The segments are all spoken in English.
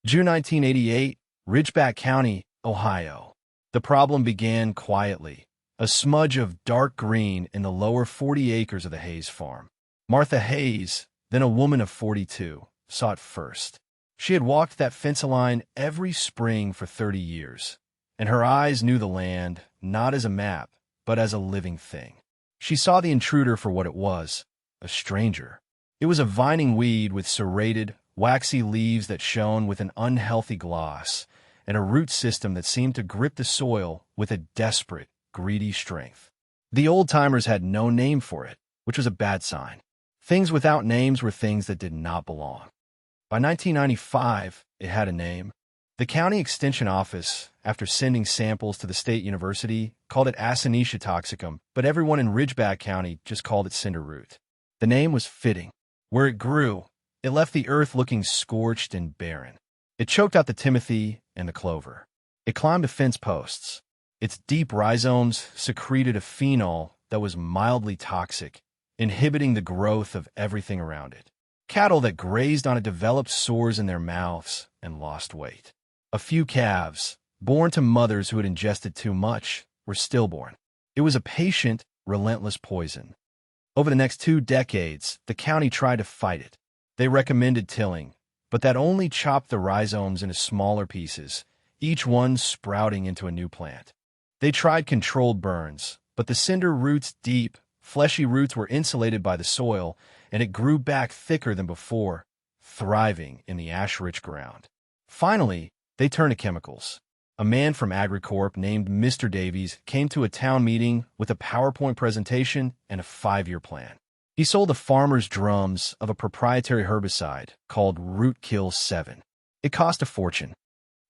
June 1988, Ridgeback County, Ohio. The problem began quietly, a smudge of dark green in the lower 40 acres of the Hayes farm. Martha Hayes, then a woman of 42, saw it first. She had walked that fence line every spring for 30 years, and her eyes knew the land not as a map, but as a living thing. She saw the intruder for what it was, a stranger. It was a vining weed with serrated, waxy leaves that shone with an unhealthy gloss, and a root system that seemed to grip the soil with a desperate, greedy strength. The old-timers had no name for it, which was a bad sign. Things without names were things that did not belong. By 1995, it had a name. The county extension office, after sending samples to the state university, called it Acinettia toxicum, but everyone in Ridgeback County just called it cinderroot. The name was fitting. Where it grew, it left the earth looking scorched and barren. It choked out the timothy and the clover. It climbed the fence posts. Its deep rhizomes secreted a phenol that was mildly toxic, inhibiting the growth of everything around it. Cattle that grazed on it developed sores in their mouths and lost weight. A few calves, born to mothers who had ingested too much, were stillborn. It was a patient, relentless poison. Over the next 2 decades, the county tried to fight it. They recommended tilling, but that only chopped the rhizomes into smaller pieces, each one sprouting into a new plant. They tried controlled burns, but the cinder root's deep, fleshy roots were insulated by the soil, and it grew back thicker than before, thriving in the ash-rich ground. Finally, they turned to chemicals. A man from AgriCorp named Mr. Davies came to a town meeting with a PowerPoint presentation and a 5-year plan. He sold the farmers drums of a proprietary herbicide called Rootkill 7. It cost a fortune.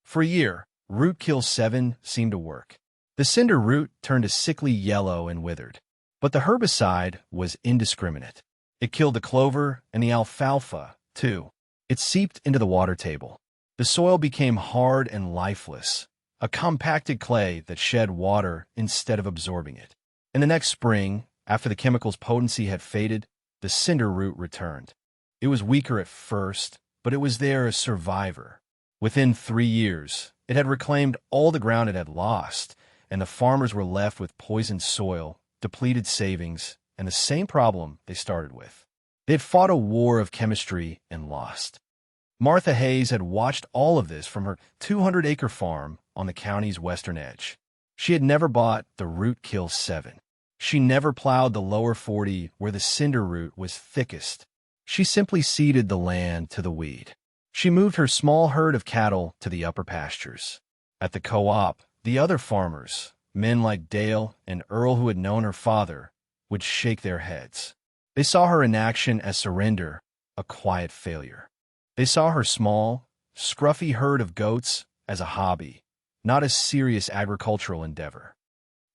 For a year, Rootkill 7 seemed to work. The cinder root turned a sickly yellow and withered. But the herbicide was indiscriminate. It killed the clover and the alfalfa, too. It seeped into the water table. The soil became hard and lifeless, a compacted clay that shed water instead of absorbing it. In the next spring, after the chemical's potency had faded, the cinder root returned. It was weaker at first, but it was there as survivor. Within 3 years, it had reclaimed all the ground it had lost, and the farmers were left with poisoned soil, depleted savings, and the same problem they started with. They had fought a war of chemistry and lost. Martha Hayes had watched all of this from her 200-acre farm on the county's western edge. She had never bought the Rootkill 7. She never plowed the lower 40 where the cinder root was thickest. She simply ceded the land to the weed. She moved her small herd of cattle to the upper pastures. At the co-op, the other farmers, men like Dale and Earl who had known her father, would shake their heads. They saw her inaction as surrender, a quiet failure. They saw her small, scruffy herd of goats as a hobby, not a serious agricultural endeavor.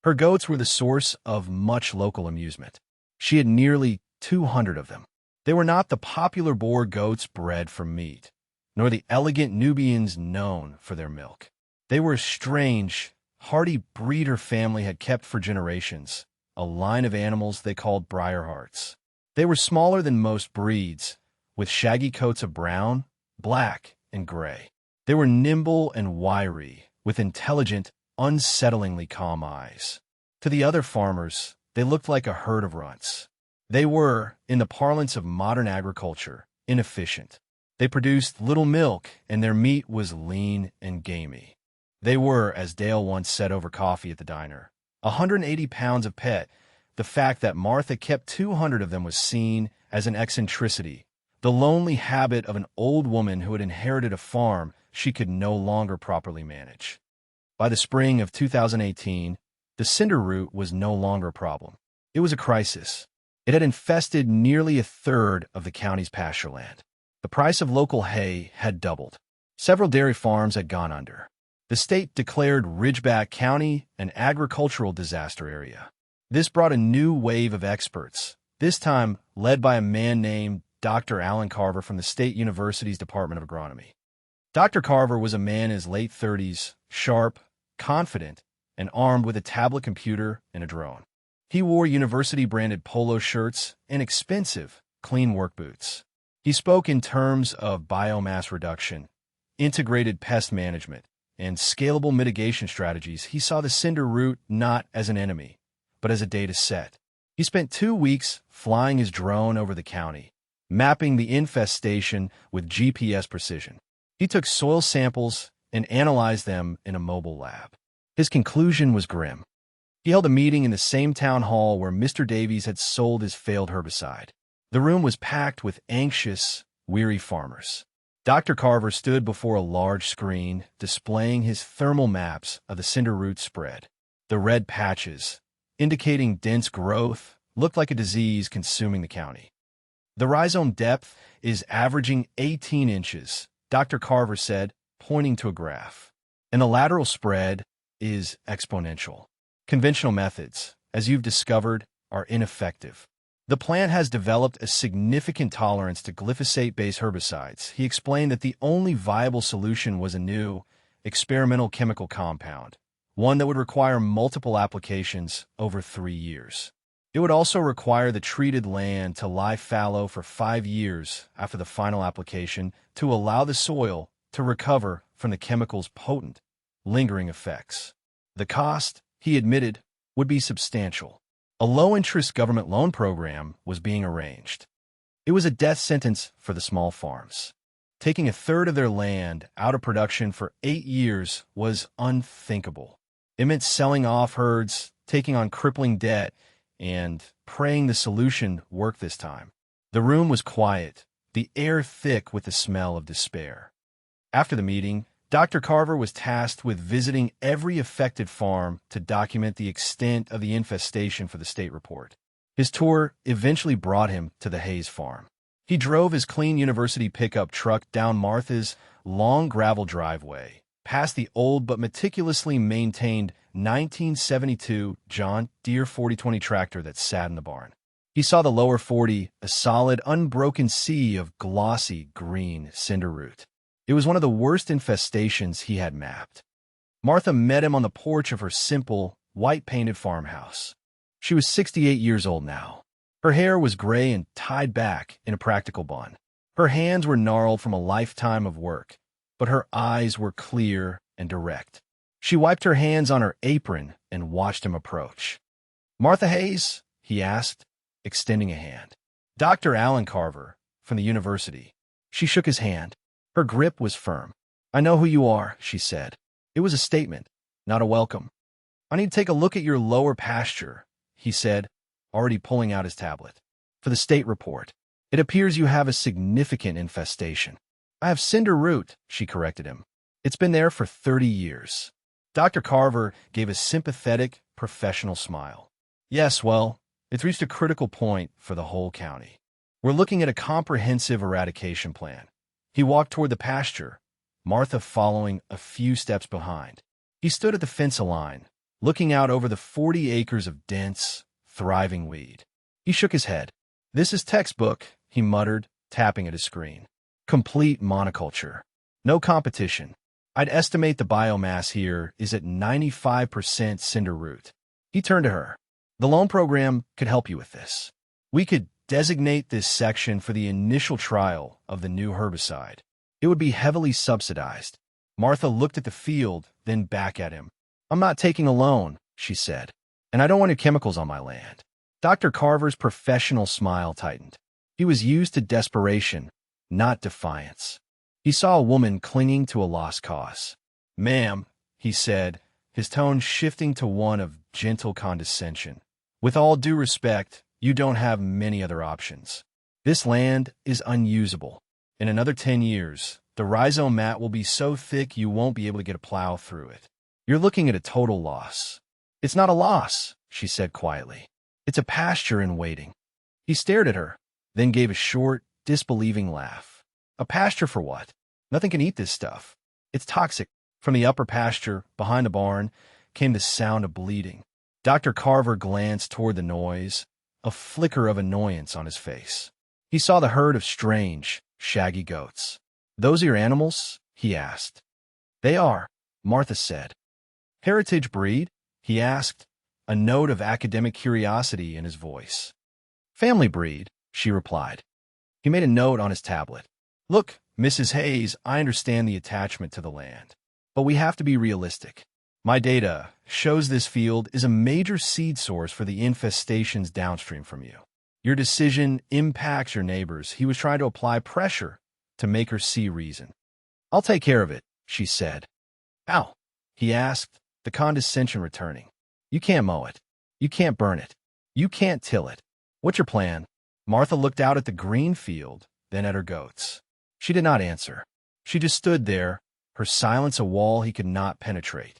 Her goats were the source of much local amusement. She had nearly 200 of them. They were not the popular Boer goats bred for meat, nor the elegant Nubians known for their milk. They were a strange, hardy breed her family had kept for generations, a line of animals they called Briarhearts. They were smaller than most breeds, with shaggy coats of brown, black, and gray. They were nimble and wiry, with intelligent, unsettlingly calm eyes. To the other farmers, they looked like a herd of runts. They were, in the parlance of modern agriculture, inefficient. They produced little milk, and their meat was lean and gamey. They were, as Dale once said over coffee at the diner, 180 pounds of pet. The fact that Martha kept 200 of them was seen as an eccentricity, the lonely habit of an old woman who had inherited a farm she could no longer properly manage. By the spring of 2018, the cinder root was no longer a problem. It was a crisis. It had infested nearly a third of the county's pasture land. The price of local hay had doubled. Several dairy farms had gone under. The state declared Ridgeback County an agricultural disaster area. This brought a new wave of experts, this time led by a man named Dr. Alan Carver from the State University's Department of Agronomy. Dr. Carver was a man in his late 30s, sharp, confident, and armed with a tablet computer and a drone. He wore university-branded polo shirts and expensive, clean work boots. He spoke in terms of biomass reduction, integrated pest management, and scalable mitigation strategies, he saw the cinder root not as an enemy, but as a data set. He spent 2 weeks flying his drone over the county, mapping the infestation with GPS precision. He took soil samples and analyzed them in a mobile lab. His conclusion was grim. He held a meeting in the same town hall where Mr. Davies had sold his failed herbicide. The room was packed with anxious, weary farmers. Dr. Carver stood before a large screen, displaying his thermal maps of the cinder root spread. The red patches, indicating dense growth, looked like a disease consuming the county. The rhizome depth is averaging 18 inches, Dr. Carver said, pointing to a graph. And the lateral spread is exponential. Conventional methods, as you've discovered, are ineffective. The plant has developed a significant tolerance to glyphosate-based herbicides. He explained that the only viable solution was a new, experimental chemical compound, one that would require multiple applications over 3 years. It would also require the treated land to lie fallow for 5 years after the final application to allow the soil to recover from the chemical's potent, lingering effects. The cost, he admitted, would be substantial. A low-interest government loan program was being arranged. It was a death sentence for the small farms. Taking a third of their land out of production for 8 years was unthinkable. It meant selling off herds, taking on crippling debt, and praying the solution worked this time. The room was quiet, the air thick with the smell of despair. After the meeting, Dr. Carver was tasked with visiting every affected farm to document the extent of the infestation for the state report. His tour eventually brought him to the Hayes farm. He drove his clean university pickup truck down Martha's long gravel driveway, past the old but meticulously maintained 1972 John Deere 4020 tractor that sat in the barn. He saw the lower 40, a solid, unbroken sea of glossy green cinder root. It was one of the worst infestations he had mapped. Martha met him on the porch of her simple, white-painted farmhouse. She was 68 years old now. Her hair was gray and tied back in a practical bun. Her hands were gnarled from a lifetime of work, but her eyes were clear and direct. She wiped her hands on her apron and watched him approach. "Martha Hayes?" he asked, extending a hand. "Dr. Alan Carver, from the university." She shook his hand. Her grip was firm. "I know who you are," she said. It was a statement, not a welcome. "I need to take a look at your lower pasture," he said, already pulling out his tablet. "For the state report. It appears you have a significant infestation." "I have cinder root," she corrected him. "It's been there for 30 years. Dr. Carver gave a sympathetic, professional smile. "Yes, well, it's reached a critical point for the whole county. We're looking at a comprehensive eradication plan." He walked toward the pasture, Martha following a few steps behind. He stood at the fence line, looking out over the 40 acres of dense, thriving weed. He shook his head. "This is textbook," he muttered, tapping at his screen. "Complete monoculture. No competition. I'd estimate the biomass here is at 95% cinder root." He turned to her. "The loan program could help you with this. We could designate this section for the initial trial of the new herbicide. It would be heavily subsidized." Martha looked at the field, then back at him. "I'm not taking a loan," she said, "and I don't want any chemicals on my land." Dr. Carver's professional smile tightened. He was used to desperation, not defiance. He saw a woman clinging to a lost cause. "Ma'am," he said, his tone shifting to one of gentle condescension, "with all due respect, you don't have many other options. This land is unusable. In another 10 years, the rhizome mat will be so thick you won't be able to get a plow through it. You're looking at a total loss." "It's not a loss," she said quietly. "It's a pasture in waiting." He stared at her, then gave a short, disbelieving laugh. "A pasture for what? Nothing can eat this stuff. It's toxic." From the upper pasture, behind the barn, came the sound of bleating. Dr. Carver glanced toward the noise, a flicker of annoyance on his face. He saw the herd of strange, shaggy goats. "Those are your animals?" he asked. "They are," Martha said. "Heritage breed?" he asked, a note of academic curiosity in his voice. "Family breed," she replied. He made a note on his tablet. "Look, Mrs. Hayes, I understand the attachment to the land, but we have to be realistic. My data shows this field is a major seed source for the infestations downstream from you. Your decision impacts your neighbors. He was trying to apply pressure to make her see reason. I'll take care of it, she said. How? He asked, the condescension returning. You can't mow it. You can't burn it. You can't till it. What's your plan? Martha looked out at the green field, then at her goats. She did not answer. She just stood there, her silence a wall he could not penetrate.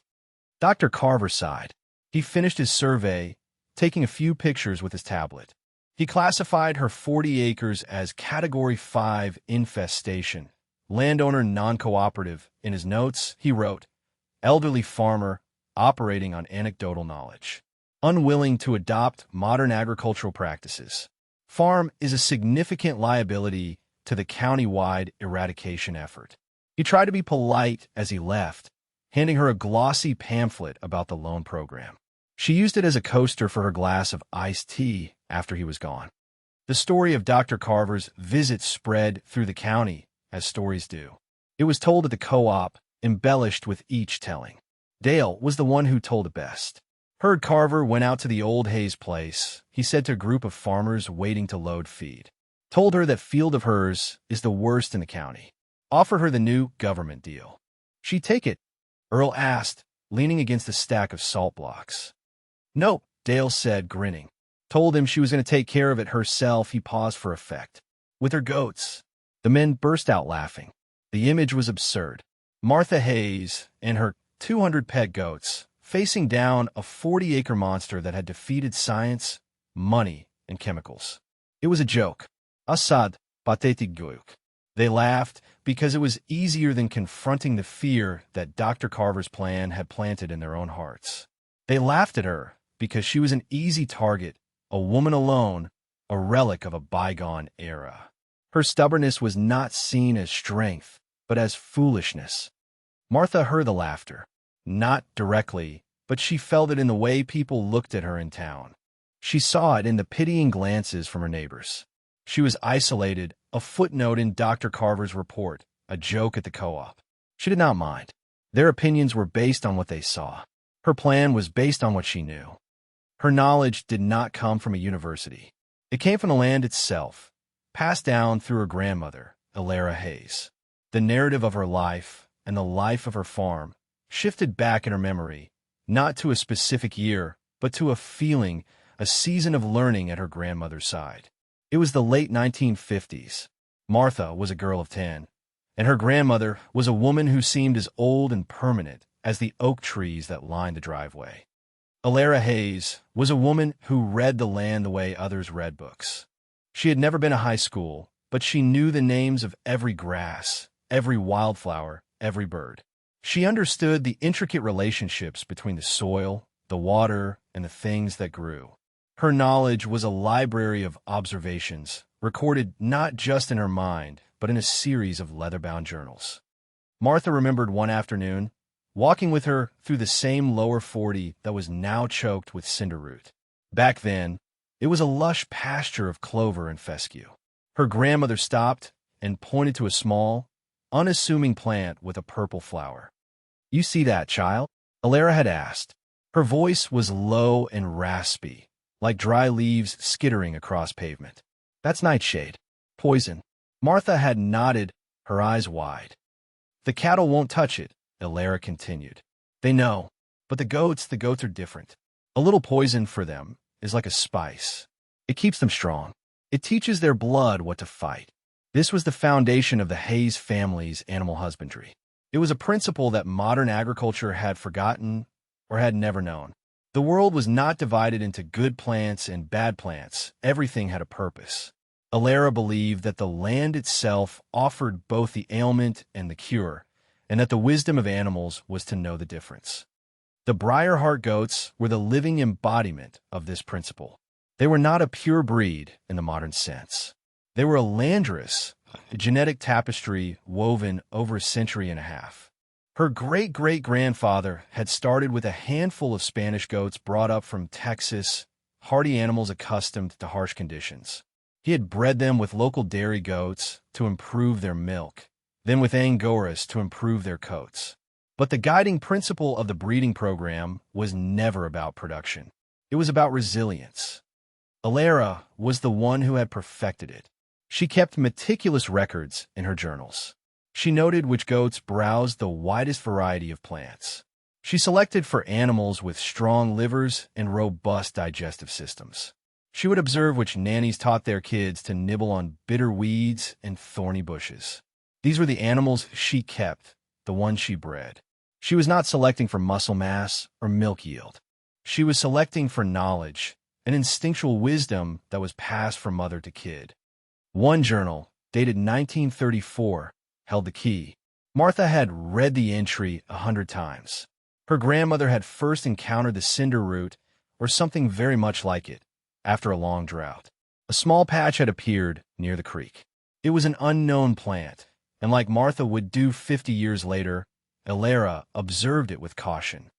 Dr. Carver sighed. He finished his survey, taking a few pictures with his tablet. He classified her 40 acres as Category 5 infestation, landowner non-cooperative. In his notes, he wrote, elderly farmer operating on anecdotal knowledge, unwilling to adopt modern agricultural practices. Farm is a significant liability to the county-wide eradication effort. He tried to be polite as he left, handing her a glossy pamphlet about the loan program. She used it as a coaster for her glass of iced tea after he was gone. The story of Dr. Carver's visit spread through the county, as stories do. It was told at the co-op, embellished with each telling. Dale was the one who told it best. Heard Carver went out to the old Hayes place, he said to a group of farmers waiting to load feed. Told her that field of hers is the worst in the county. Offered her the new government deal. She'd take it? Earl asked, leaning against a stack of salt blocks. Nope, Dale said, grinning. Told him she was going to take care of it herself. He paused for effect. With her goats. The men burst out laughing. The image was absurd. Martha Hayes and her 200 pet goats facing down a 40-acre monster that had defeated science, money, and chemicals. It was a joke. Assad, pathetic joke. They laughed because it was easier than confronting the fear that Dr. Carver's plan had planted in their own hearts. They laughed at her because she was an easy target, a woman alone, a relic of a bygone era. Her stubbornness was not seen as strength, but as foolishness. Martha heard the laughter. Not directly, but she felt it in the way people looked at her in town. She saw it in the pitying glances from her neighbors. She was isolated, a footnote in Dr. Carver's report, a joke at the co-op. She did not mind. Their opinions were based on what they saw. Her plan was based on what she knew. Her knowledge did not come from a university. It came from the land itself, passed down through her grandmother, Elara Hayes. The narrative of her life and the life of her farm shifted back in her memory, not to a specific year, but to a feeling, a season of learning at her grandmother's side. It was the late 1950s. Martha was a girl of 10, and her grandmother was a woman who seemed as old and permanent as the oak trees that lined the driveway. Elara Hayes was a woman who read the land the way others read books. She had never been to high school, but she knew the names of every grass, every wildflower, every bird. She understood the intricate relationships between the soil, the water, and the things that grew. Her knowledge was a library of observations, recorded not just in her mind, but in a series of leather-bound journals. Martha remembered one afternoon, walking with her through the same lower 40 that was now choked with cinder root. Back then, it was a lush pasture of clover and fescue. Her grandmother stopped and pointed to a small, unassuming plant with a purple flower. You see that, child? Elara had asked. Her voice was low and raspy, like dry leaves skittering across pavement. That's nightshade. Poison. Martha had nodded, her eyes wide. The cattle won't touch it, Elara continued. They know, but the goats are different. A little poison for them is like a spice. It keeps them strong. It teaches their blood what to fight. This was the foundation of the Hayes family's animal husbandry. It was a principle that modern agriculture had forgotten or had never known. The world was not divided into good plants and bad plants. Everything had a purpose. Elara believed that the land itself offered both the ailment and the cure, and that the wisdom of animals was to know the difference. The Briarheart goats were the living embodiment of this principle. They were not a pure breed in the modern sense. They were a landrace, a genetic tapestry woven over a century and a half. Her great-great-grandfather had started with a handful of Spanish goats brought up from Texas, hardy animals accustomed to harsh conditions. He had bred them with local dairy goats to improve their milk, then with Angoras to improve their coats. But the guiding principle of the breeding program was never about production. It was about resilience. Alara was the one who had perfected it. She kept meticulous records in her journals. She noted which goats browsed the widest variety of plants. She selected for animals with strong livers and robust digestive systems. She would observe which nannies taught their kids to nibble on bitter weeds and thorny bushes. These were the animals she kept, the ones she bred. She was not selecting for muscle mass or milk yield. She was selecting for knowledge, an instinctual wisdom that was passed from mother to kid. One journal, dated 1934, held the key. Martha had read the entry 100 times. Her grandmother had first encountered the cinder root, or something very much like it, after a long drought. A small patch had appeared near the creek. It was an unknown plant, and like Martha would do 50 years later, Alara observed it with caution.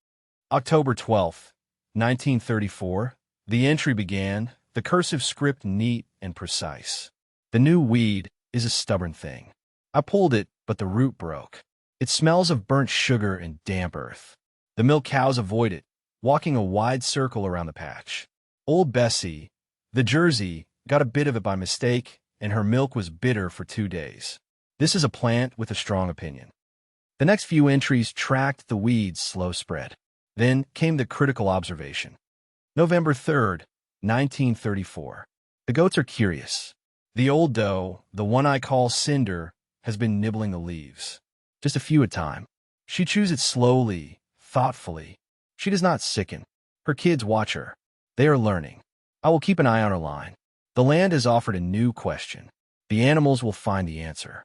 October 12, 1934, the entry began, the cursive script neat and precise. The new weed is a stubborn thing. I pulled it, but the root broke. It smells of burnt sugar and damp earth. The milk cows avoid it, walking a wide circle around the patch. Old Bessie, the Jersey, got a bit of it by mistake, and her milk was bitter for 2 days. This is a plant with a strong opinion. The next few entries tracked the weed's slow spread. Then came the critical observation. November 3rd, 1934. The goats are curious. The old doe, the one I call Cinder, has been nibbling the leaves. Just a few at a time. She chews it slowly, thoughtfully. She does not sicken. Her kids watch her. They are learning. I will keep an eye on her line. The land has offered a new question. The animals will find the answer.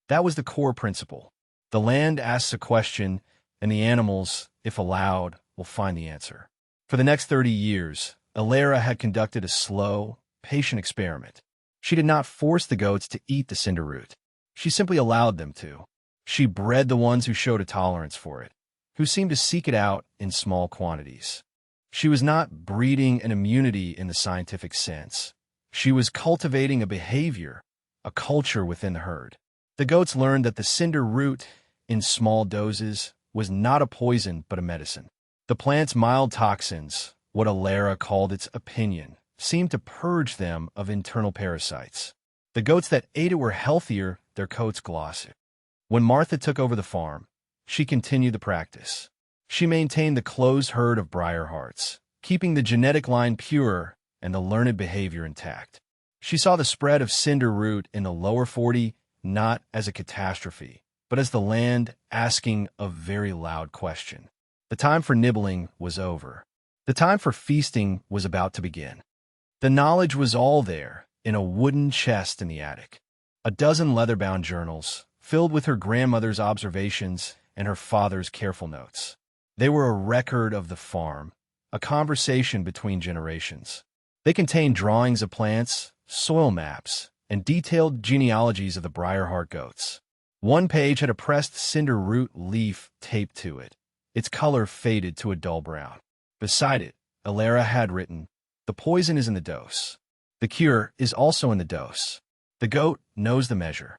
That was the core principle. The land asks a question, and the animals, if allowed, will find the answer. For the next 30 years, Alara had conducted a slow, patient experiment. She did not force the goats to eat the cinder root. She simply allowed them to. She bred the ones who showed a tolerance for it, who seemed to seek it out in small quantities. She was not breeding an immunity in the scientific sense. She was cultivating a behavior, a culture within the herd. The goats learned that the cinder root, in small doses, was not a poison but a medicine. The plant's mild toxins, what Alara called its opinion, seemed to purge them of internal parasites. The goats that ate it were healthier, their coats glossy. When Martha took over the farm, she continued the practice. She maintained the closed herd of Briarhearts, keeping the genetic line pure and the learned behavior intact. She saw the spread of cinder root in the lower 40 not as a catastrophe, but as the land asking a very loud question. The time for nibbling was over. The time for feasting was about to begin. The knowledge was all there, in a wooden chest in the attic. A dozen leather-bound journals, filled with her grandmother's observations and her father's careful notes. They were a record of the farm, a conversation between generations. They contained drawings of plants, soil maps, and detailed genealogies of the Briarheart goats. One page had a pressed cinder root leaf taped to it. Its color faded to a dull brown. Beside it, Alara had written, "The poison is in the dose. The cure is also in the dose. The goat knows the measure."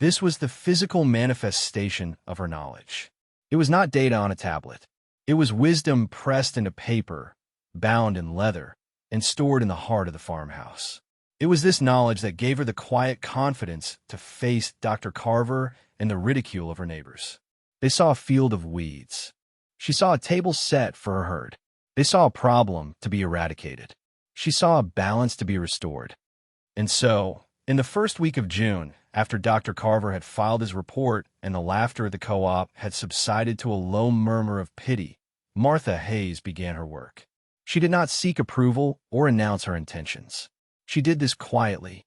This was the physical manifestation of her knowledge. It was not data on a tablet. It was wisdom pressed into paper, bound in leather, and stored in the heart of the farmhouse. It was this knowledge that gave her the quiet confidence to face Dr. Carver and the ridicule of her neighbors. They saw a field of weeds. She saw a table set for her herd. They saw a problem to be eradicated. She saw a balance to be restored. And so, in the first week of June, after Dr. Carver had filed his report and the laughter at the co-op had subsided to a low murmur of pity, Martha Hayes began her work. She did not seek approval or announce her intentions. She did this quietly.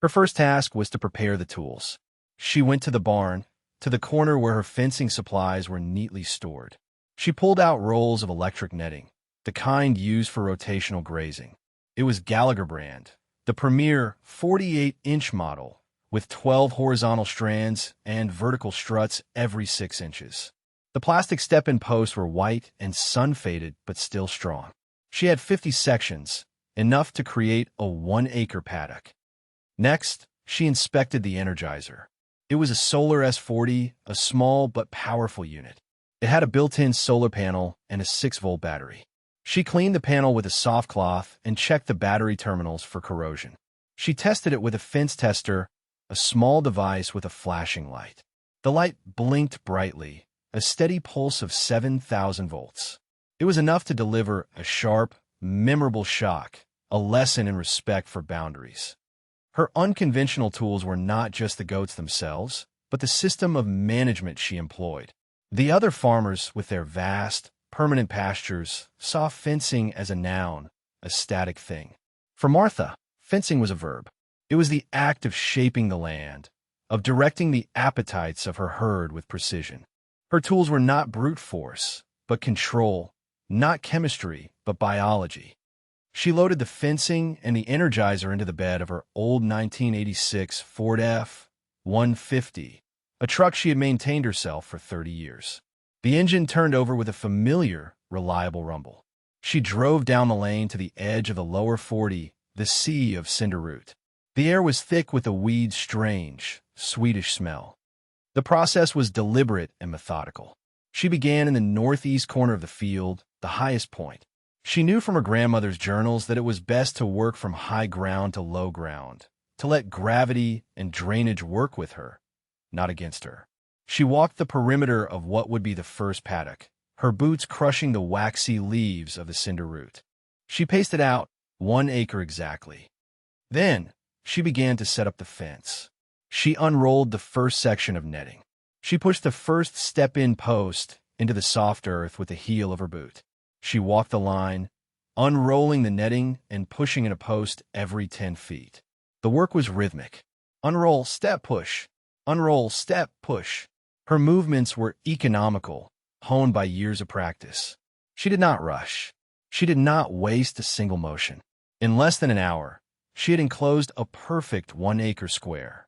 Her first task was to prepare the tools. She went to the barn, to the corner where her fencing supplies were neatly stored. She pulled out rolls of electric netting, the kind used for rotational grazing. It was Gallagher brand, the premier 48-inch model, with 12 horizontal strands and vertical struts every 6 inches. The plastic step-in posts were white and sun-faded but still strong. She had 50 sections, enough to create a 1-acre paddock. Next, she inspected the Energizer. It was a Solar S40, a small but powerful unit. It had a built-in solar panel and a 6-volt battery. She cleaned the panel with a soft cloth and checked the battery terminals for corrosion. She tested it with a fence tester, a small device with a flashing light. The light blinked brightly, a steady pulse of 7,000 volts. It was enough to deliver a sharp, memorable shock, a lesson in respect for boundaries. Her unconventional tools were not just the goats themselves, but the system of management she employed. The other farmers, with their vast, permanent pastures, saw fencing as a noun, a static thing. For Martha, fencing was a verb. It was the act of shaping the land, of directing the appetites of her herd with precision. Her tools were not brute force, but control, not chemistry, but biology. She loaded the fencing and the energizer into the bed of her old 1986 Ford F-150, a truck she had maintained herself for 30 years. The engine turned over with a familiar, reliable rumble. She drove down the lane to the edge of the lower 40, the sea of cinder root. The air was thick with a weed's strange, sweetish smell. The process was deliberate and methodical. She began in the northeast corner of the field, the highest point. She knew from her grandmother's journals that it was best to work from high ground to low ground, to let gravity and drainage work with her, not against her. She walked the perimeter of what would be the first paddock, her boots crushing the waxy leaves of the cinder root. She paced it out, 1 acre exactly. Then, she began to set up the fence. She unrolled the first section of netting. She pushed the first step-in post into the soft earth with the heel of her boot. She walked the line, unrolling the netting and pushing in a post every 10 feet. The work was rhythmic. Unroll, step, push. Unroll, step, push. Her movements were economical, honed by years of practice. She did not rush. She did not waste a single motion. In less than an hour, she had enclosed a perfect 1 acre square.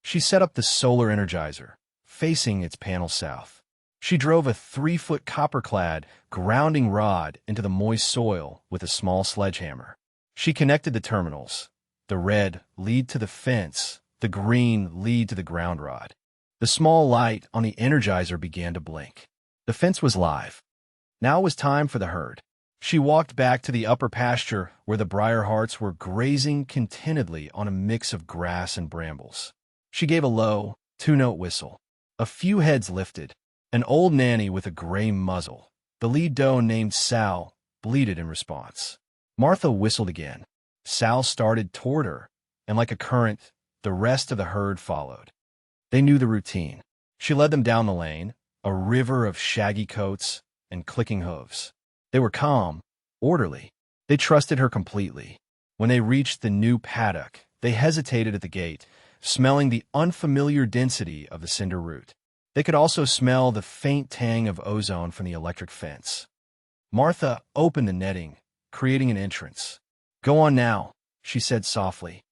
She set up the solar energizer, facing its panel south. She drove a 3-foot copper-clad, grounding rod into the moist soil with a small sledgehammer. She connected the terminals. The red lead to the fence, the green lead to the ground rod. The small light on the energizer began to blink. The fence was live. Now it was time for the herd. She walked back to the upper pasture where the briar hearts were grazing contentedly on a mix of grass and brambles. She gave a low, 2-note whistle. A few heads lifted. An old nanny with a gray muzzle, the lead doe named Sal, bleated in response. Martha whistled again. Sal started toward her, and like a current, the rest of the herd followed. They knew the routine. She led them down the lane, a river of shaggy coats and clicking hooves. They were calm, orderly. They trusted her completely. When they reached the new paddock, they hesitated at the gate, smelling the unfamiliar density of the cinder root. They could also smell the faint tang of ozone from the electric fence. Martha opened the netting, creating an entrance. "Go on now," she said softly.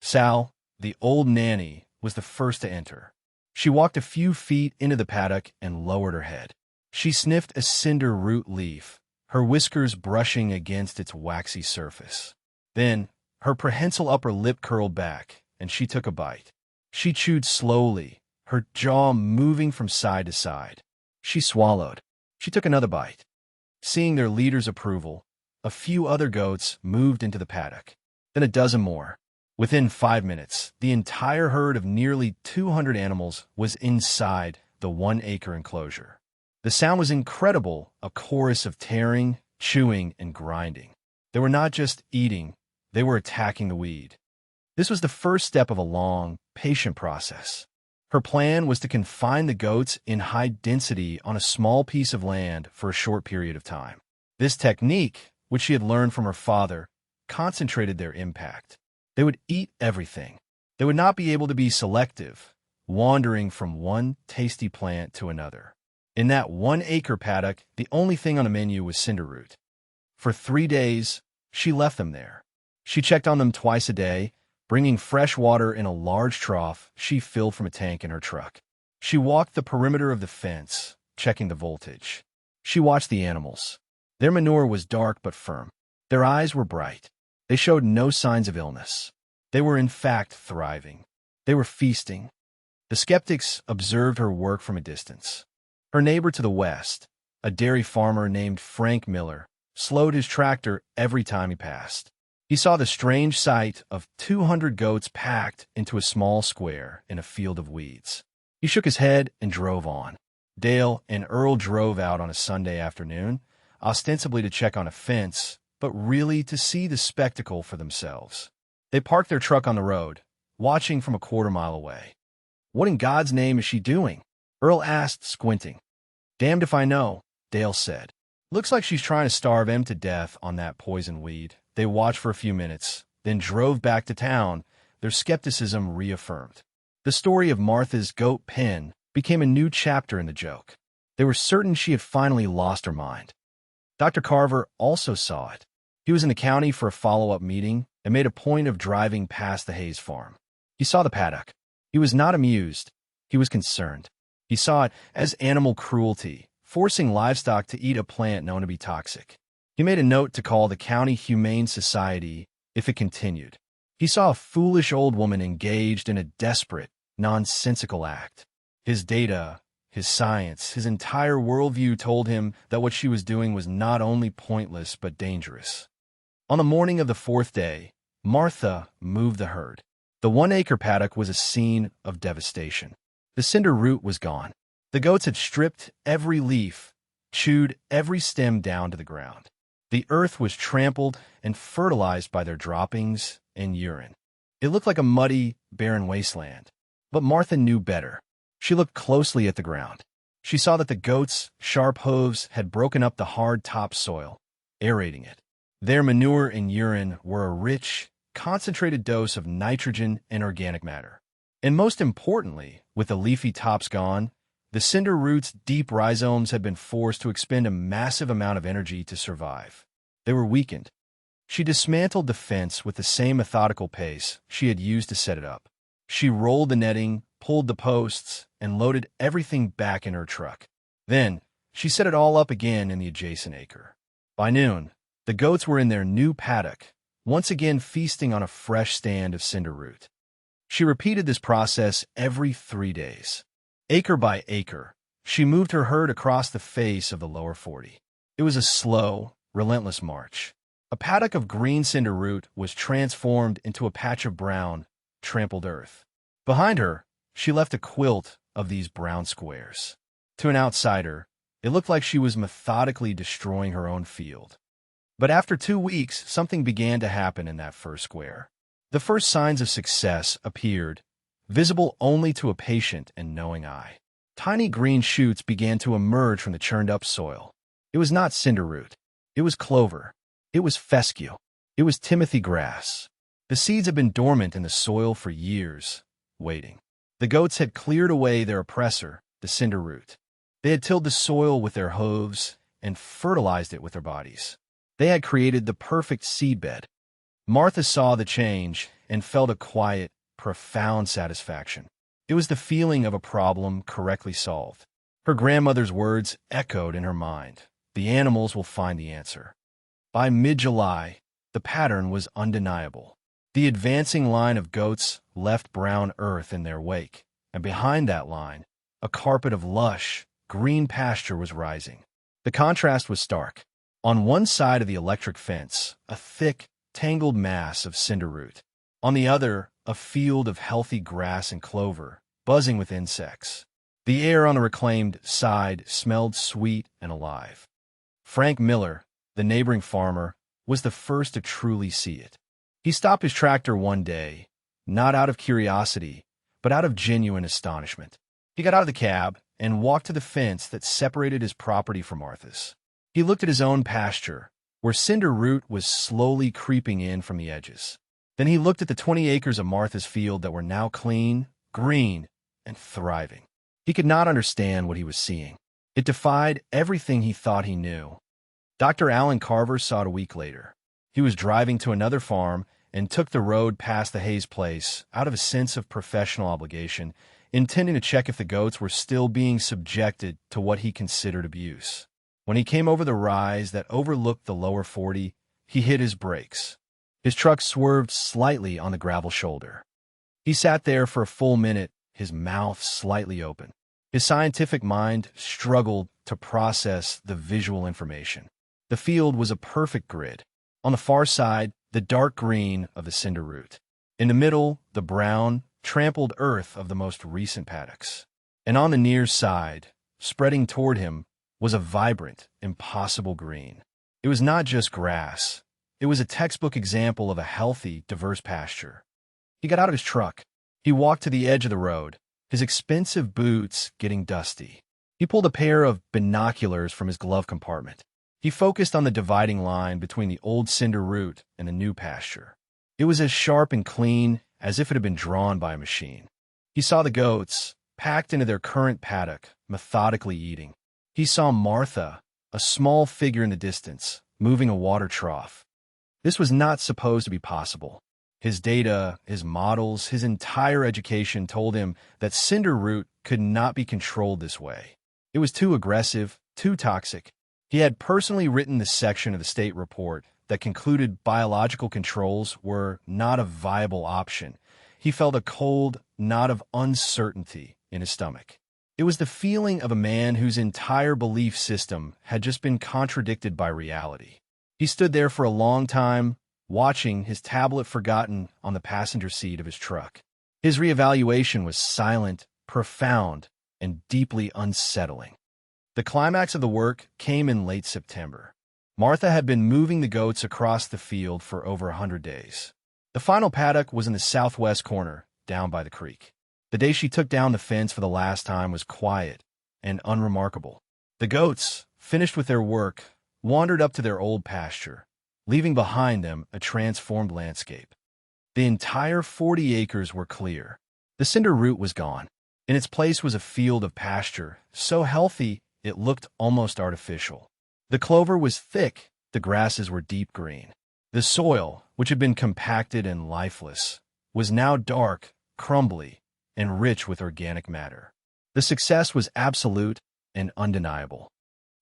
Sal, the old nanny, was the first to enter. She walked a few feet into the paddock and lowered her head. She sniffed a cinder root leaf, her whiskers brushing against its waxy surface. Then, her prehensile upper lip curled back, and she took a bite. She chewed slowly, her jaw moving from side to side. She swallowed. She took another bite. Seeing their leader's approval, a few other goats moved into the paddock. Then a dozen more. Within 5 minutes, the entire herd of nearly 200 animals was inside the 1 acre enclosure. The sound was incredible, a chorus of tearing, chewing, and grinding. They were not just eating, they were attacking the weed. This was the first step of a long, patient process. Her plan was to confine the goats in high density on a small piece of land for a short period of time. This technique, which she had learned from her father, concentrated their impact. They would eat everything. They would not be able to be selective, wandering from one tasty plant to another. In that 1 acre paddock, the only thing on the menu was cinder root. For 3 days, she left them there. She checked on them twice a day, bringing fresh water in a large trough she filled from a tank in her truck. She walked the perimeter of the fence, checking the voltage. She watched the animals. Their manure was dark but firm. Their eyes were bright. They showed no signs of illness. They were in fact thriving. They were feasting. The skeptics observed her work from a distance. Her neighbor to the west, a dairy farmer named Frank Miller, slowed his tractor every time he passed. He saw the strange sight of 200 goats packed into a small square in a field of weeds. He shook his head and drove on. Dale and Earl drove out on a Sunday afternoon, ostensibly to check on a fence, but really to see the spectacle for themselves. They parked their truck on the road, watching from a quarter-mile away. "What in God's name is she doing?" Earl asked, squinting. "Damned if I know," Dale said. "Looks like she's trying to starve him to death on that poison weed." They watched for a few minutes, then drove back to town, their skepticism reaffirmed. The story of Martha's goat pen became a new chapter in the joke. They were certain she had finally lost her mind. Dr. Carver also saw it. He was in the county for a follow-up meeting and made a point of driving past the Hayes farm. He saw the paddock. He was not amused. He was concerned. He saw it as animal cruelty, forcing livestock to eat a plant known to be toxic. He made a note to call the County Humane Society if it continued. He saw a foolish old woman engaged in a desperate, nonsensical act. His data, his science, his entire worldview told him that what she was doing was not only pointless but dangerous. On the morning of the fourth day, Martha moved the herd. The 1-acre paddock was a scene of devastation. The cinder root was gone. The goats had stripped every leaf, chewed every stem down to the ground. The earth was trampled and fertilized by their droppings and urine. It looked like a muddy, barren wasteland. But Martha knew better. She looked closely at the ground. She saw that the goats' sharp hooves had broken up the hard topsoil, aerating it. Their manure and urine were a rich, concentrated dose of nitrogen and organic matter. And most importantly, with the leafy tops gone, the cinder root's deep rhizomes had been forced to expend a massive amount of energy to survive. They were weakened. She dismantled the fence with the same methodical pace she had used to set it up. She rolled the netting, pulled the posts, and loaded everything back in her truck. Then, she set it all up again in the adjacent acre. By noon, the goats were in their new paddock, once again feasting on a fresh stand of cinder root. She repeated this process every 3 days. Acre by acre, she moved her herd across the face of the lower 40. It was a slow, relentless march. A paddock of green cinder root was transformed into a patch of brown, trampled earth. Behind her, she left a quilt of these brown squares. To an outsider, it looked like she was methodically destroying her own field. But after 2 weeks, something began to happen in that first square. The first signs of success appeared, visible only to a patient and knowing eye. Tiny green shoots began to emerge from the churned-up soil. It was not cinder root. It was clover. It was fescue. It was Timothy grass. The seeds had been dormant in the soil for years, waiting. The goats had cleared away their oppressor, the cinder root. They had tilled the soil with their hooves and fertilized it with their bodies. They had created the perfect seedbed. Martha saw the change and felt a quiet, profound satisfaction. It was the feeling of a problem correctly solved. Her grandmother's words echoed in her mind. The animals will find the answer. By mid-July, the pattern was undeniable. The advancing line of goats left brown earth in their wake, and behind that line, a carpet of lush, green pasture was rising. The contrast was stark. On one side of the electric fence, a thick, tangled mass of cinder root. On the other, a field of healthy grass and clover, buzzing with insects. The air on the reclaimed side smelled sweet and alive. Frank Miller, the neighboring farmer, was the first to truly see it. He stopped his tractor one day, not out of curiosity, but out of genuine astonishment. He got out of the cab and walked to the fence that separated his property from Martha's. He looked at his own pasture, where cinder root was slowly creeping in from the edges. Then he looked at the 20 acres of Martha's field that were now clean, green, and thriving. He could not understand what he was seeing. It defied everything he thought he knew. Dr. Alan Carver saw it a week later. He was driving to another farm and took the road past the Hayes place out of a sense of professional obligation, intending to check if the goats were still being subjected to what he considered abuse. When he came over the rise that overlooked the lower 40, he hit his brakes. His truck swerved slightly on the gravel shoulder. He sat there for a full minute, his mouth slightly open. His scientific mind struggled to process the visual information. The field was a perfect grid. On the far side, the dark green of the cinder root. In the middle, the brown, trampled earth of the most recent paddocks. And on the near side, spreading toward him, was a vibrant, impossible green. It was not just grass. It was a textbook example of a healthy, diverse pasture. He got out of his truck. He walked to the edge of the road, his expensive boots getting dusty. He pulled a pair of binoculars from his glove compartment. He focused on the dividing line between the old cinder root and the new pasture. It was as sharp and clean as if it had been drawn by a machine. He saw the goats, packed into their current paddock, methodically eating. He saw Martha, a small figure in the distance, moving a water trough. This was not supposed to be possible. His data, his models, his entire education told him that cinder root could not be controlled this way. It was too aggressive, too toxic. He had personally written the section of the state report that concluded biological controls were not a viable option. He felt a cold knot of uncertainty in his stomach. It was the feeling of a man whose entire belief system had just been contradicted by reality. He stood there for a long time, watching his tablet forgotten on the passenger seat of his truck. His reevaluation was silent, profound, and deeply unsettling. The climax of the work came in late September. Martha had been moving the goats across the field for over 100 days. The final paddock was in the southwest corner, down by the creek. The day she took down the fence for the last time was quiet and unremarkable. The goats, finished with their work, wandered up to their old pasture, leaving behind them a transformed landscape. The entire 40 acres were clear. The cinder root was gone. In its place was a field of pasture, so healthy it looked almost artificial. The clover was thick, the grasses were deep green. The soil, which had been compacted and lifeless, was now dark, crumbly, and rich with organic matter. The success was absolute and undeniable.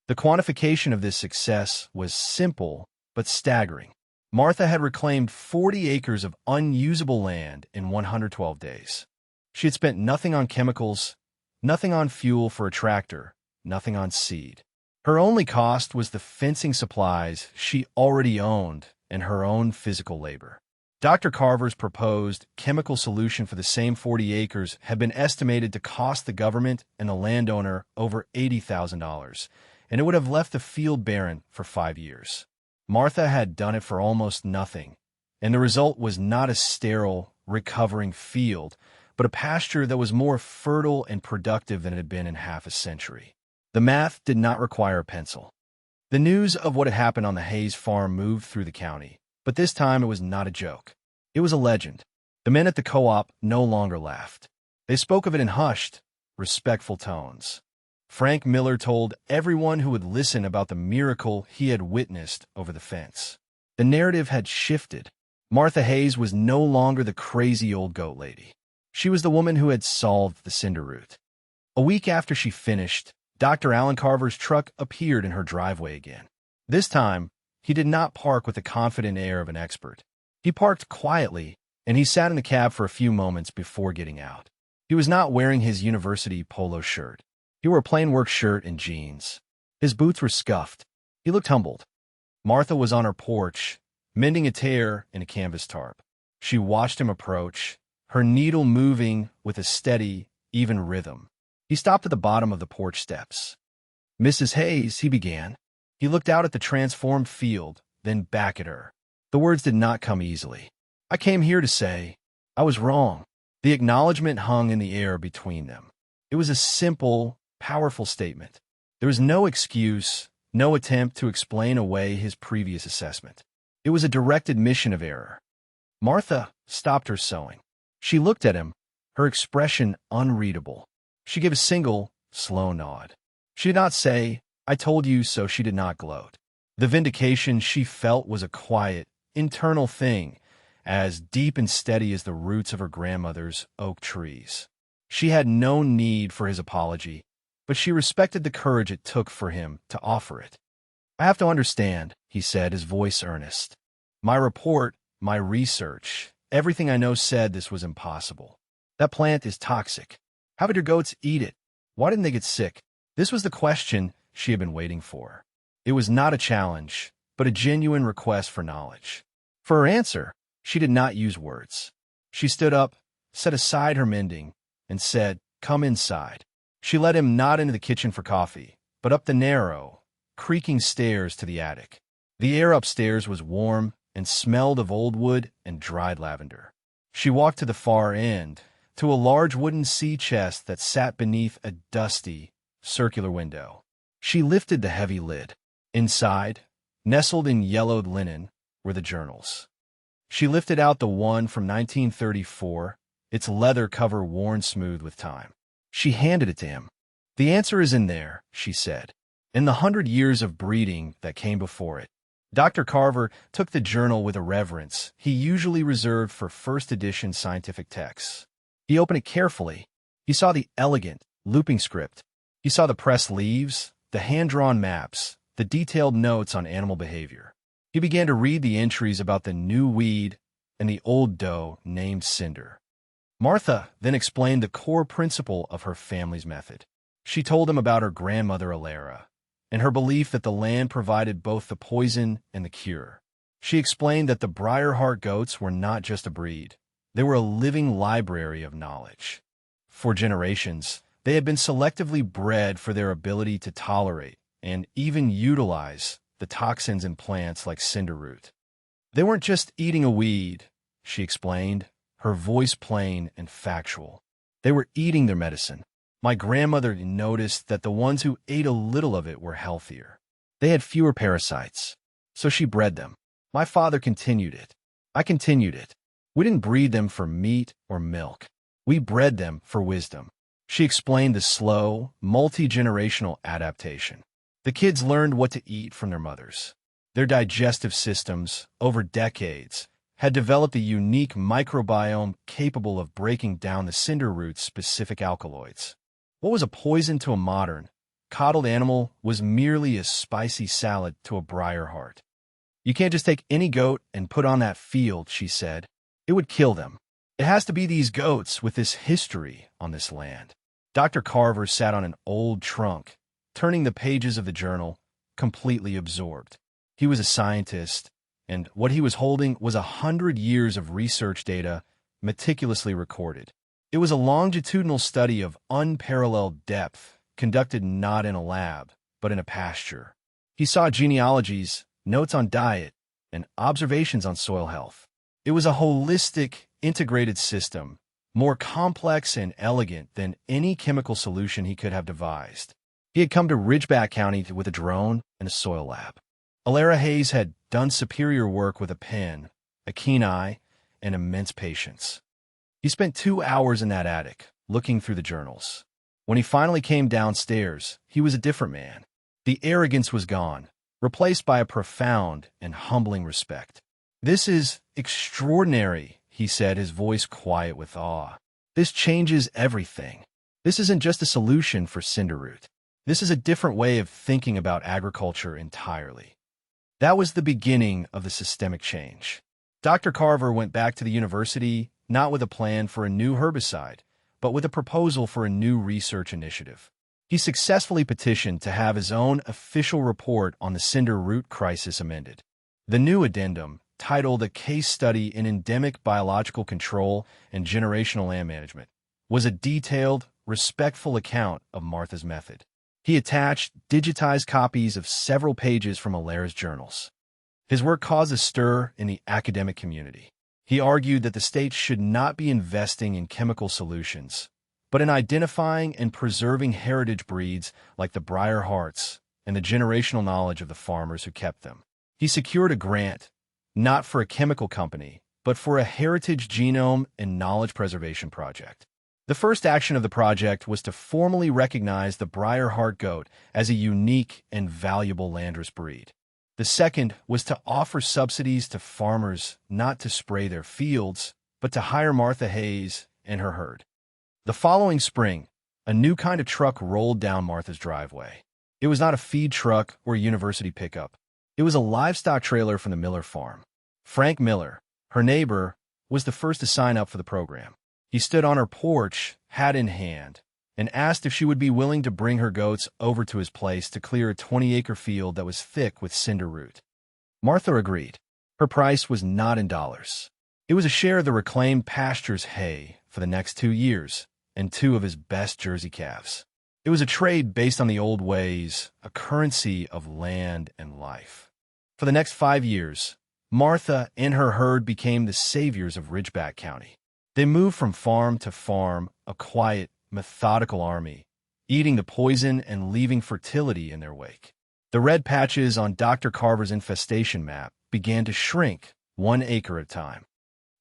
The quantification of this success was simple but staggering. Martha had reclaimed 40 acres of unusable land in 112 days. She had spent nothing on chemicals, nothing on fuel for a tractor, nothing on seed. Her only cost was the fencing supplies she already owned and her own physical labor. Dr. Carver's proposed chemical solution for the same 40 acres had been estimated to cost the government and the landowner over $80,000, and it would have left the field barren for 5 years. Martha had done it for almost nothing, and the result was not a sterile, recovering field, but a pasture that was more fertile and productive than it had been in half a century. The math did not require a pencil. The news of what had happened on the Hayes farm moved through the county, but this time it was not a joke. It was a legend. The men at the co-op no longer laughed. They spoke of it in hushed, respectful tones. Frank Miller told everyone who would listen about the miracle he had witnessed over the fence. The narrative had shifted. Martha Hayes was no longer the crazy old goat lady. She was the woman who had solved the cinder root. A week after she finished, Dr. Alan Carver's truck appeared in her driveway again. This time, he did not park with the confident air of an expert. He parked quietly, and he sat in the cab for a few moments before getting out. He was not wearing his university polo shirt. He wore a plain work shirt and jeans. His boots were scuffed. He looked humbled. Martha was on her porch, mending a tear in a canvas tarp. She watched him approach, her needle moving with a steady, even rhythm. He stopped at the bottom of the porch steps. "Mrs. Hayes," he began. He looked out at the transformed field, then back at her. The words did not come easily. "I came here to say I was wrong." The acknowledgement hung in the air between them. It was a simple, powerful statement. There was no excuse, no attempt to explain away his previous assessment. It was a direct admission of error. Martha stopped her sewing. She looked at him, her expression unreadable. She gave a single, slow nod. She did not say, "I told you so." She did not gloat. The vindication she felt was a quiet, internal thing, as deep and steady as the roots of her grandmother's oak trees. She had no need for his apology, but she respected the courage it took for him to offer it. "I have to understand," he said, his voice earnest. "My report, my research, everything I know said this was impossible. That plant is toxic. How did your goats eat it? Why didn't they get sick? This was the question she had been waiting for. It was not a challenge, but a genuine request for knowledge. For her answer, she did not use words. She stood up, set aside her mending, and said, "Come inside." She led him not into the kitchen for coffee, but up the narrow, creaking stairs to the attic. The air upstairs was warm and smelled of old wood and dried lavender. She walked to the far end, to a large wooden sea chest that sat beneath a dusty, circular window. She lifted the heavy lid. Inside, nestled in yellowed linen, were the journals. She lifted out the one from 1934, its leather cover worn smooth with time. She handed it to him. "The answer is in there," she said, "in the 100 years of breeding that came before it." Dr. Carver took the journal with a reverence he usually reserved for first edition scientific texts. He opened it carefully. He saw the elegant, looping script. He saw the pressed leaves, the hand-drawn maps, the detailed notes on animal behavior. He began to read the entries about the new weed and the old doe named Cinder. Martha then explained the core principle of her family's method. She told him about her grandmother Alara and her belief that the land provided both the poison and the cure. She explained that the Briarheart goats were not just a breed. They were a living library of knowledge. For generations, they had been selectively bred for their ability to tolerate and even utilize the toxins in plants like cinderroot. They weren't just eating a weed, she explained, her voice plain and factual. They were eating their medicine. My grandmother noticed that the ones who ate a little of it were healthier. They had fewer parasites, so she bred them. My father continued it. I continued it. We didn't breed them for meat or milk. We bred them for wisdom. She explained the slow, multi-generational adaptation. The kids learned what to eat from their mothers. Their digestive systems, over decades, had developed a unique microbiome capable of breaking down the cinderroot's specific alkaloids. What was a poison to a modern, coddled animal was merely a spicy salad to a Briarheart. "You can't just take any goat and put on that field," she said. "It would kill them. It has to be these goats with this history on this land." Dr. Carver sat on an old trunk, turning the pages of the journal, completely absorbed. He was a scientist, and what he was holding was 100 years of research data meticulously recorded. It was a longitudinal study of unparalleled depth, conducted not in a lab, but in a pasture. He saw genealogies, notes on diet, and observations on soil health. It was a holistic, integrated system, more complex and elegant than any chemical solution he could have devised. He had come to Ridgeback County with a drone and a soil lab. Alara Hayes had done superior work with a pen, a keen eye, and immense patience. He spent 2 hours in that attic, looking through the journals. When he finally came downstairs, he was a different man. The arrogance was gone, replaced by a profound and humbling respect. "This is extraordinary," he said, his voice quiet with awe. "This changes everything. This isn't just a solution for cinderroot. This is a different way of thinking about agriculture entirely." That was the beginning of the systemic change. Dr. Carver went back to the university not with a plan for a new herbicide, but with a proposal for a new research initiative. He successfully petitioned to have his own official report on the cinder root crisis amended. The new addendum, titled A Case Study in Endemic Biological Control and Generational Land Management, was a detailed, respectful account of Martha's method. He attached digitized copies of several pages from Alara's journals. His work caused a stir in the academic community. He argued that the state should not be investing in chemical solutions, but in identifying and preserving heritage breeds like the Briarhearts and the generational knowledge of the farmers who kept them. He secured a grant, not for a chemical company, but for a heritage genome and knowledge preservation project. The first action of the project was to formally recognize the Briarheart goat as a unique and valuable landrace breed. The second was to offer subsidies to farmers not to spray their fields, but to hire Martha Hayes and her herd. The following spring, a new kind of truck rolled down Martha's driveway. It was not a feed truck or a university pickup. It was a livestock trailer from the Miller farm. Frank Miller, her neighbor, was the first to sign up for the program. He stood on her porch, hat in hand, and asked if she would be willing to bring her goats over to his place to clear a 20-acre field that was thick with cinder root. Martha agreed. Her price was not in dollars. It was a share of the reclaimed pasture's hay for the next 2 years and 2 of his best Jersey calves. It was a trade based on the old ways, a currency of land and life. For the next 5 years, Martha and her herd became the saviors of Ridgeback County. They moved from farm to farm, a quiet, methodical army, eating the poison and leaving fertility in their wake. The red patches on Dr. Carver's infestation map began to shrink 1 acre at a time.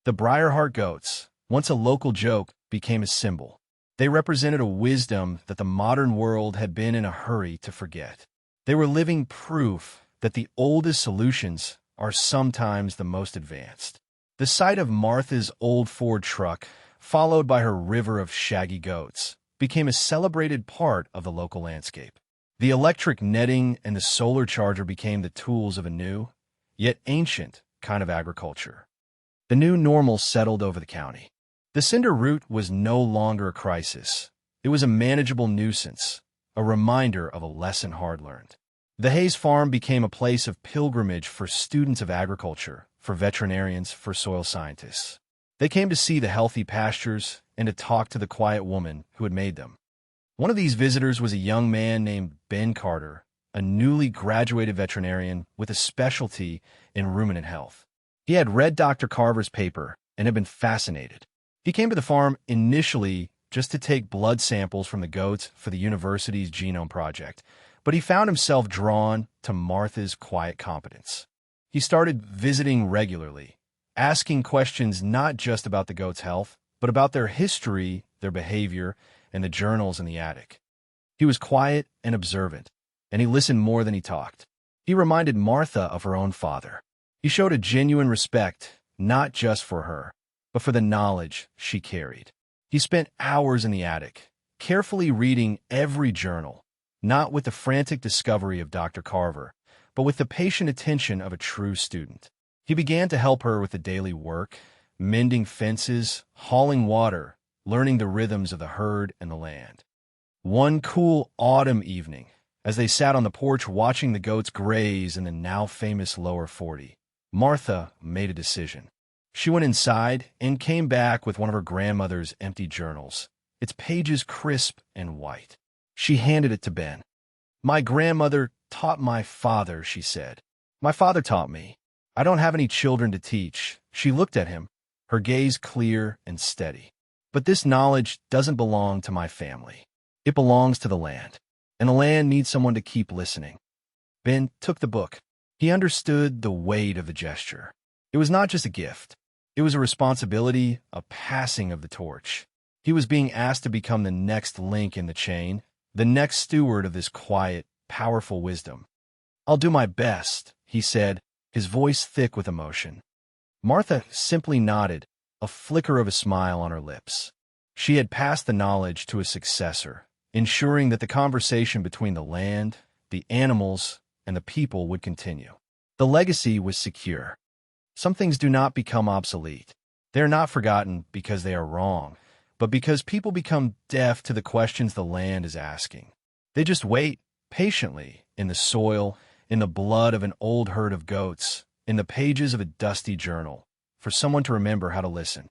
The Briarheart goats, once a local joke, became a symbol. They represented a wisdom that the modern world had been in a hurry to forget. They were living proof that the oldest solutions are sometimes the most advanced. The sight of Martha's old Ford truck, followed by her river of shaggy goats, became a celebrated part of the local landscape. The electric netting and the solar charger became the tools of a new, yet ancient, kind of agriculture. The new normal settled over the county. The cinder root was no longer a crisis. It was a manageable nuisance, a reminder of a lesson hard learned. The Hayes farm became a place of pilgrimage for students of agriculture, for veterinarians, for soil scientists. They came to see the healthy pastures and to talk to the quiet woman who had made them. One of these visitors was a young man named Ben Carter, a newly graduated veterinarian with a specialty in ruminant health. He had read Dr. Carver's paper and had been fascinated. He came to the farm initially just to take blood samples from the goats for the university's genome project, but he found himself drawn to Martha's quiet competence. He started visiting regularly, asking questions not just about the goats' health, but about their history, their behavior, and the journals in the attic. He was quiet and observant, and he listened more than he talked. He reminded Martha of her own father. He showed a genuine respect, not just for her, but for the knowledge she carried. He spent hours in the attic, carefully reading every journal, not with the frantic discovery of Dr. Carver, but with the patient attention of a true student. He began to help her with the daily work, mending fences, hauling water, learning the rhythms of the herd and the land. One cool autumn evening, as they sat on the porch watching the goats graze in the now famous Lower 40, Martha made a decision. She went inside and came back with one of her grandmother's empty journals, its pages crisp and white. She handed it to Ben. "My grandmother taught my father," she said. "My father taught me. I don't have any children to teach." She looked at him, her gaze clear and steady. "But this knowledge doesn't belong to my family. It belongs to the land, and the land needs someone to keep listening." Ben took the book. He understood the weight of the gesture. It was not just a gift. It was a responsibility, a passing of the torch. He was being asked to become the next link in the chain, the next steward of this quiet, powerful wisdom. "I'll do my best," he said, his voice thick with emotion. Martha simply nodded, a flicker of a smile on her lips. She had passed the knowledge to a successor, ensuring that the conversation between the land, the animals, and the people would continue. The legacy was secure. Some things do not become obsolete. They are not forgotten because they are wrong, but because people become deaf to the questions the land is asking. They just wait patiently in the soil, in the blood of an old herd of goats, in the pages of a dusty journal, for someone to remember how to listen.